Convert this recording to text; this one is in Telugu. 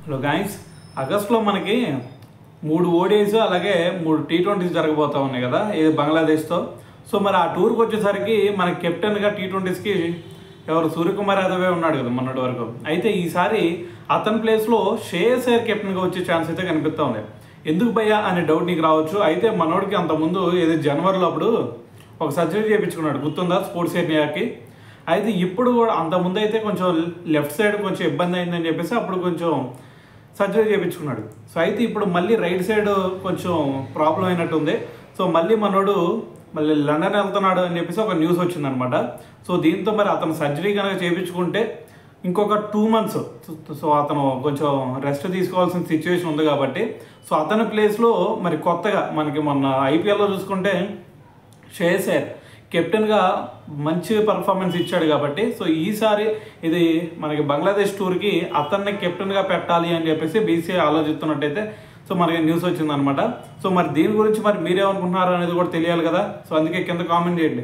హలో గాయ్స్, ఆగస్టులో మనకి 3 ఓడీస్ అలాగే 3 T20s జరగబోతా ఉన్నాయి కదా, ఇది బంగ్లాదేశ్తో. సో మరి ఆ టూర్కి వచ్చేసరికి మన కెప్టెన్గా T20స్కి ఎవరు సూర్యకుమార్ యాదవే ఉన్నాడు కదా మొన్నటి వరకు. అయితే ఈసారి అతని ప్లేస్లో శ్రేయస్ అయ్యర్ కెప్టెన్గా వచ్చే ఛాన్స్ అయితే కనిపిస్తూ ఉంది. ఎందుకు భయ్యా అనే డౌట్ నీకు రావచ్చు. అయితే మనోడికి అంతకుముందు ఏదో జనవరిలో అప్పుడు ఒక సర్జరీ చేయించుకున్నాడు, గుర్తుందా, స్పోర్ట్స్ ఏరియాకి. అయితే ఇప్పుడు కూడా అంతకుముందు అయితే కొంచెం లెఫ్ట్ సైడ్ కొంచెం ఇబ్బంది అయిందని చెప్పేసి అప్పుడు కొంచెం సర్జరీ చేయించుకున్నాడు. సో అయితే ఇప్పుడు మళ్ళీ రైట్ సైడ్ కొంచెం ప్రాబ్లం అయినట్టు ఉంది. సో మళ్ళీ మళ్ళీ లండన్ వెళ్తున్నాడు అని చెప్పేసి ఒక న్యూస్ వచ్చిందనమాట. సో దీంతో మరి అతను సర్జరీ కనుక చేయించుకుంటే ఇంకొక 2 months సో అతను కొంచెం రెస్ట్ తీసుకోవాల్సిన సిచ్యువేషన్ ఉంది కాబట్టి, సో అతని ప్లేస్లో మరి కొత్తగా మనకి మొన్న ఐపీఎల్లో చూసుకుంటే శ్రేయస్ అయ్యర్ కెప్టెన్గా మంచి పర్ఫార్మెన్స్ ఇచ్చాడు కాబట్టి, సో ఈసారి ఇది మనకి బంగ్లాదేశ్ టూర్కి అతన్ని కెప్టెన్గా పెట్టాలి అని చెప్పేసి బీసీఐ ఆలోచిస్తున్నట్టయితే సో మనకి న్యూస్ వచ్చిందనమాట. సో మరి దీని గురించి మరి మీరేమనుకుంటున్నారు అనేది కూడా తెలియాలి కదా. సో అందుకే కింద కామెంట్ చేయండి.